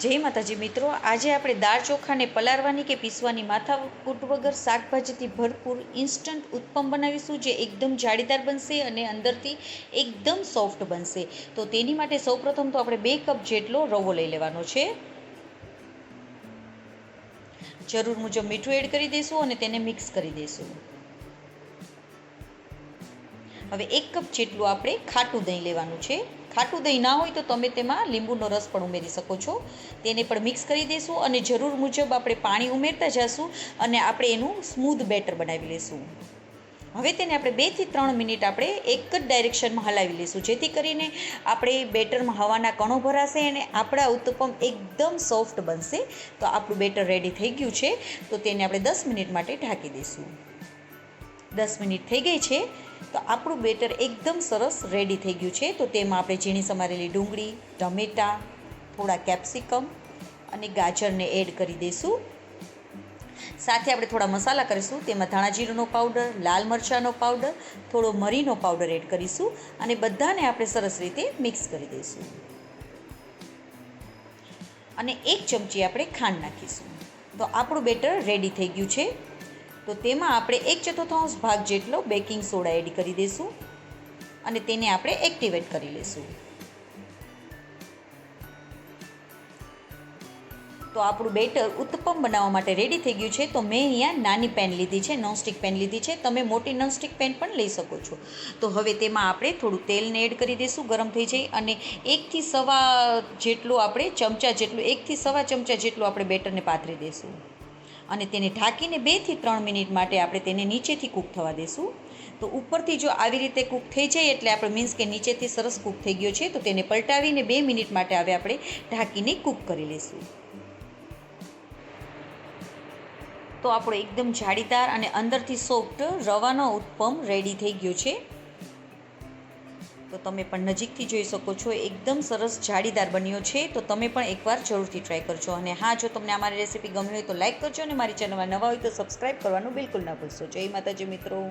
જય માતાજી મિત્રો, આજે આપણે દાળ ચોખાને પલાળવાની કે પીસવાની માથાકૂટ વગર શાકભાજીથી ભરપૂર ઇન્સ્ટન્ટ ઉત્પમ બનાવીશું, જે એકદમ જાળીદાર બનશે અને અંદરથી એકદમ સોફ્ટ બનશે. તો તેની માટે સૌપ્રથમ તો આપણે 2 કપ જેટલો રવો લઈ લેવાનો છે. જરૂર મુજબ મીઠું એડ કરી દઈશું અને તેને મિક્સ કરી દઈશું. હવે 1 કપ જેટલું આપણે ખાટું દહીં લેવાનું છે. ખાટું દહીં ના હોય તો તમે તેમાં લીંબુનો રસ પણ ઉમેરી શકો છો. તેને પણ મિક્સ કરી દઈશું અને જરૂર મુજબ આપણે પાણી ઉમેરતા જઈશું અને આપણે એનું સ્મૂધ બેટર બનાવી લઈશું. હવે તેને આપણે 2 થી 3 મિનિટ આપણે એક જ ડાયરેક્શનમાં હલાવી લઈશું, જેથી કરીને આપણે બેટરમાં હવાના કણો ભરાશે અને આપણા ઉત્તપમ એકદમ સોફ્ટ બનશે. તો આપણું બેટર રેડી થઈ ગયું છે, તો તેને આપણે 10 મિનિટ માટે ઢાંકી દઈશું. 10 મિનિટ થઈ ગઈ છે, તો આપણું બેટર એકદમ સરસ રેડી થઈ ગયું છે. તો તેમાં આપણે ઝીણી સમારેલી ડુંગળી, ટમેટાં, થોડા કેપ્સિકમ અને ગાજરને એડ કરી દઈશું. સાથે આપણે થોડા મસાલા કરીશું. તેમાં ધાણા જીરુંનો પાવડર, લાલ મરચાંનો પાવડર, થોડો મરીનો પાવડર એડ કરીશું અને બધાને આપણે સરસ રીતે મિક્સ કરી દઈશું. અને 1 ચમચી આપણે ખાંડ નાખીશું. તો આપણું બેટર રેડી થઈ ગયું છે. તો તેમાં આપણે 1/4 ભાગ જેટલો બેકિંગ સોડા એડ કરી દઈશું અને તેને આપણે એક્ટિવેટ કરી લઈશું. તો આપણું બેટર ઉત્તપમ બનાવવા માટે રેડી થઈ ગયું છે. તો મેં અહીંયા નાની પેન લીધી છે, નોનસ્ટિક પેન લીધી છે. તમે મોટી નોનસ્ટિક પેન પણ લઈ શકો છો. તો હવે તેમાં આપણે થોડું તેલને એડ કરી દઈશું, ગરમ થઈ જાય, અને 1 થી સવા જેટલું આપણે ચમચા જેટલું 1 થી સવા ચમચા જેટલું આપણે બેટરને પાથરી દઈશું અને તેને ઢાંકીને 2 થી 3 મિનિટ માટે આપણે તેને નીચેથી કૂક થવા દઈશું. તો ઉપરથી જો આવી રીતે કૂક થઈ જાય એટલે આપણે મીન્સ કે નીચેથી સરસ કૂક થઈ ગયો છે. તો તેને પલટાવીને 2 મિનિટ માટે હવે આપણે ઢાંકીને કૂક કરી લઈશું. તો આપણો એકદમ જાળીદાર અને અંદરથી સોફ્ટ રવાનો ઉત્પમ રેડી થઈ ગયો છે. તો તમે પણ નજીકથી જોઈ શકો છો, એકદમ સરસ જાળીદાર બન્યો છે. તો તમે પણ એકવાર જરૂરથી ટ્રાય કરજો. અને હા, જો તમને અમારી રેસીપી ગમી હોય તો લાઈક કરજો અને મારી ચેનલમાં નવા હોય તો સબસ્ક્રાઈબ કરવાનું બિલકુલ ના ભૂલશો. જય માતાજી મિત્રો.